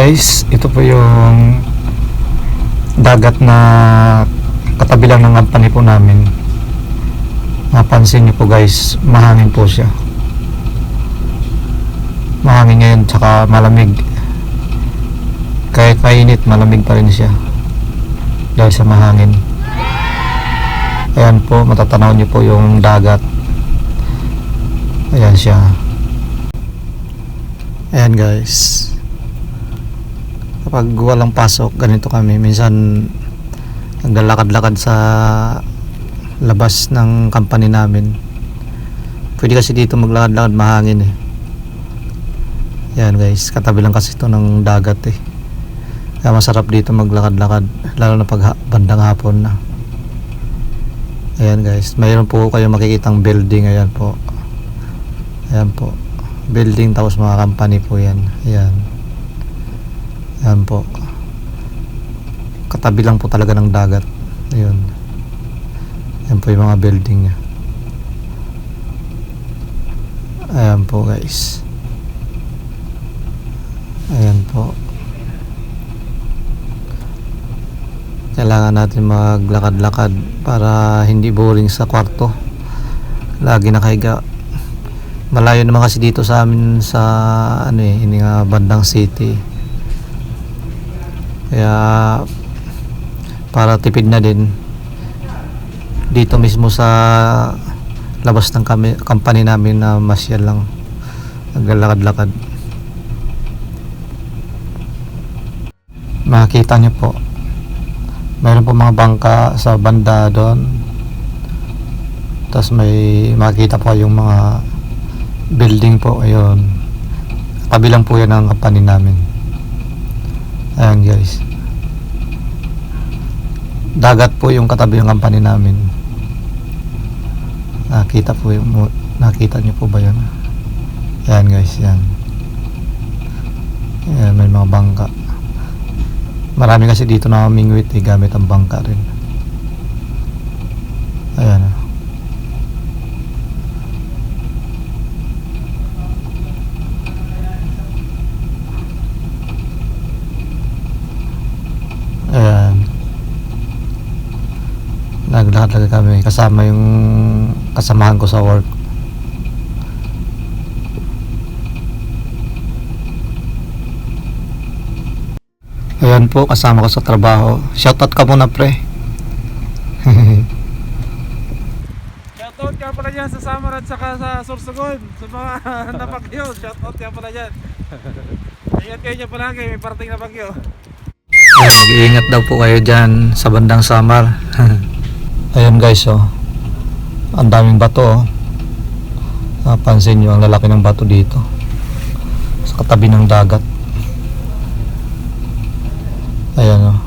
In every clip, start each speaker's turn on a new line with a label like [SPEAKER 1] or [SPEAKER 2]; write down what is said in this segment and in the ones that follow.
[SPEAKER 1] Guys, ito po yung dagat na katabi lang ng company po namin. Mapansin niyo po guys, mahangin po siya. Mahangin ngayon, tsaka malamig. Kahit mainit, malamig pa rin siya dahil sa mahangin. Ayan po, matatanaw niyo po yung dagat. Ayan siya. Ayan guys, kapag walang pasok, ganito kami. Minsan naglalakad-lakad sa labas ng company namin. Pwede kasi dito maglakad-lakad, mahangin eh. Yan guys, katabi lang kasi ito ng dagat eh. Kaya masarap dito maglakad-lakad, lalo na pag bandang hapon na. Ayan guys, mayroon po kayo makikitang building. Ayan po, ayan po, building, tapos mga company po yan. Ayan, ayan po, katabi lang po talaga ng dagat. Ayun, ayan po yung mga building nya. Ayan po guys, ayan po. Kailangan natin maglakad-lakad para hindi boring sa kwarto, lagi nakahiga. Malayo naman kasi dito sa amin sa ano eh, hindi nga bandang city. Kaya para tipid na din, dito mismo sa labas ng company namin na masyal lang, naglalakad-lakad. Makikita nyo po, mayroon po mga bangka sa banda doon, tapos may makikita po yung mga building po. Ayun, tabi lang po yan ng company namin. Ayan guys, dagat po yung katabi ng company namin. Nakita po yung, nakita nyo po ba yun? Ayan guys, yan. Ayan, may mga bangka. Marami kasi dito na mingwit eh, gamit ang bangka rin. Ayan. Ayan, naglakad kami kasama yung kasamahan ko sa work. Ayan po, kasama ko sa trabaho. Shoutout ka muna pre.
[SPEAKER 2] Shoutout ka pala dyan sa Samar at saka sa Sorsogon, sa mga napagyo. Shoutout ka pala dyan. Ingat kayo dyan palagi, may parating na bagyo.
[SPEAKER 1] Mag-iingat daw po kayo dyan sa bandang Samar. Ayan guys, oh, ang daming bato oh. Napansin nyo ang lalaki ng bato dito sa katabi ng dagat. Ayan oh.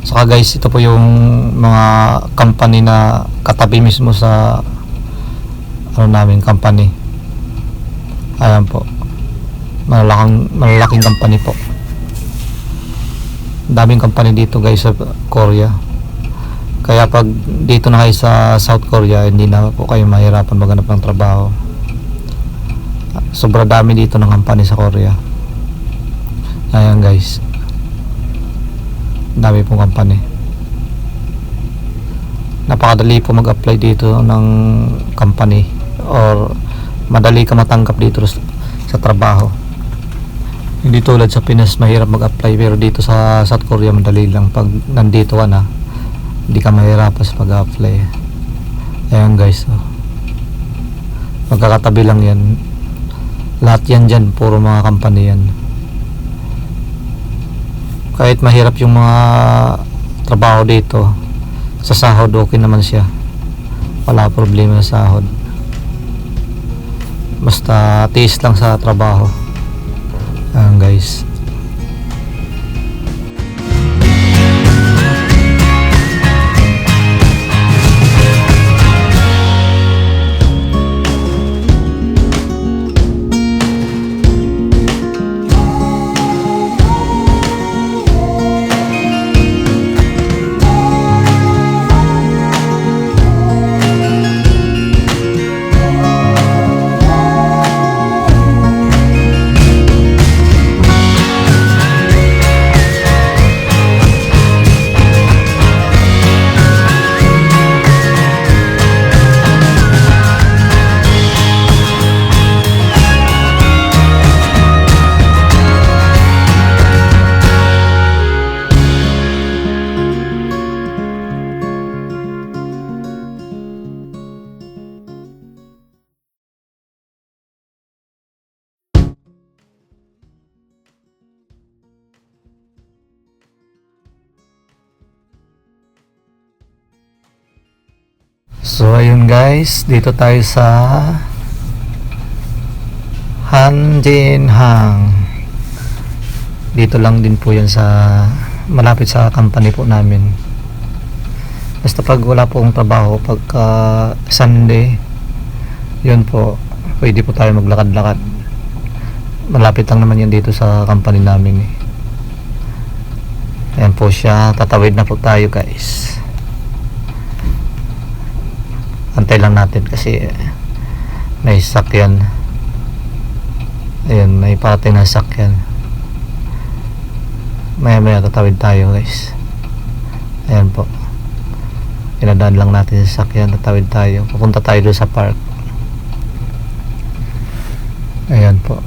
[SPEAKER 1] Saka guys, ito po yung mga company na katabi mismo sa ano namin company. Ayan po, malalaking company po. Daming company dito guys sa Korea. Kaya pag dito na kayo sa South Korea, hindi na po kayo mahirapan maghanap ng trabaho. Sobra dami dito ng company sa Korea. Ayan guys, dami pong company. Napakadali po mag-apply dito ng company, or madali ka matanggap dito sa trabaho. Hindi tulad sa Pinas mahirap mag-apply, pero dito sa South Korea madali lang. Pag nandito ka na, hindi ka mahirapan sa pag-apply. Ayan guys, oh, magkakatabi lang yan. Lahat yan dyan, puro mga company yan. Kahit mahirap yung mga trabaho dito, sa sahod okay naman siya, wala problema sa sahod. Basta tiis lang sa trabaho. Ayan guys. So ayun guys, dito tayo sa Hanjinhang. Dito lang din po yan sa malapit sa company po namin. Basta pag wala po akong trabaho, pagka Sunday, yun po, pwede po tayo maglakad-lakad. Malapit lang naman yan dito sa company namin eh. Ayan po siya, tatawid na po tayo guys. Antay lang natin kasi may sakyan. Ayan, may parating na sakyan. Maya tatawid tayo guys. Ayan po, pinadaan lang natin sa sakyan, tatawid tayo, pupunta tayo doon sa park. Ayan po.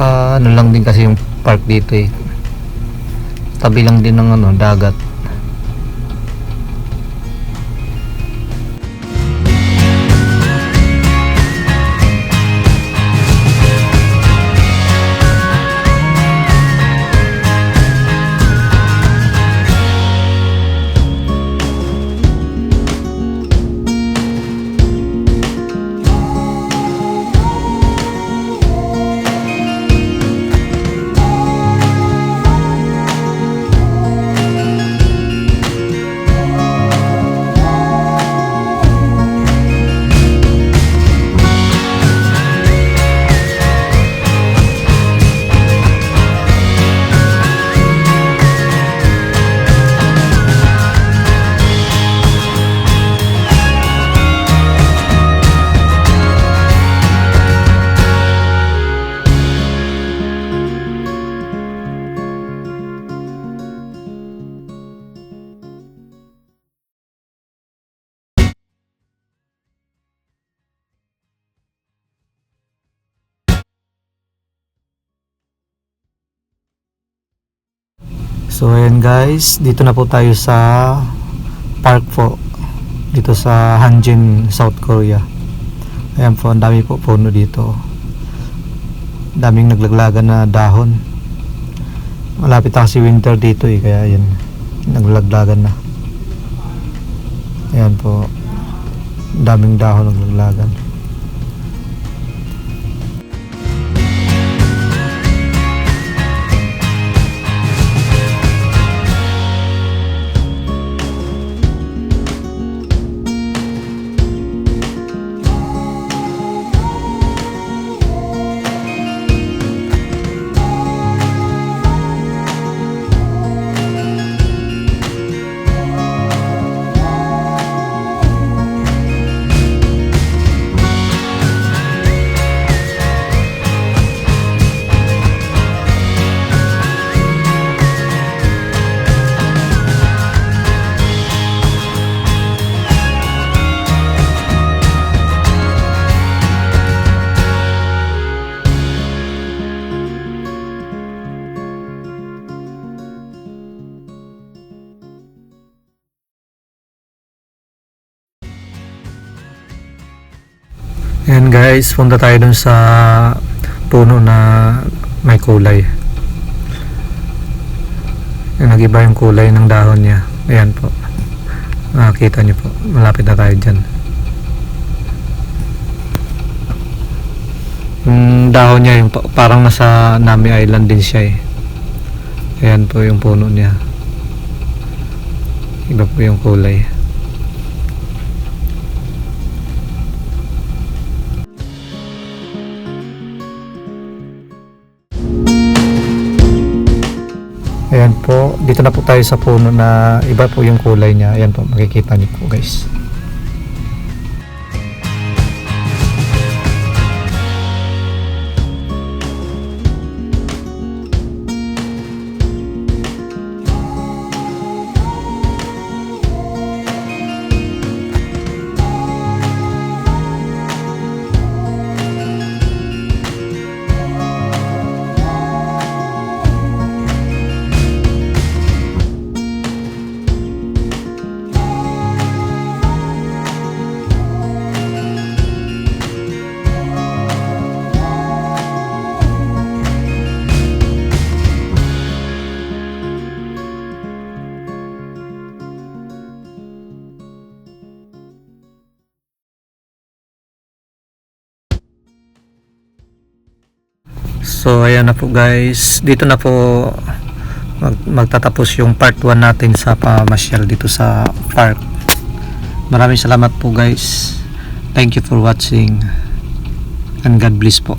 [SPEAKER 1] Ano lang din kasi yung park dito eh, tabi lang din ng dagat. So ayan guys, dito na po tayo sa park po, dito sa Hanjin, South Korea. Ayan po, ang dami po puno dito, daming naglaglagan na dahon. Malapit na kasi winter dito eh, kaya yan, naglaglagan na. Ayan po, daming dahon naglaglagan. Ayan guys, punta tayo dun sa puno na may kulay. Ayan, nag-iba yung kulay ng dahon niya. Ayan po, nakakita nyo po, malapit na tayo dyan. Yung dahon niya, yung parang nasa Nami Island din siya eh. Ayan po yung puno niya, iba po yung kulay. Ayan po, dito na po tayo sa puno na iba po yung kulay niya. Ayan po, makikita niyo po guys. So ayan na po guys, dito na po magtatapos yung part 1 natin sa pamasyal dito sa park. Maraming salamat po guys. Thank you for watching and God bless po.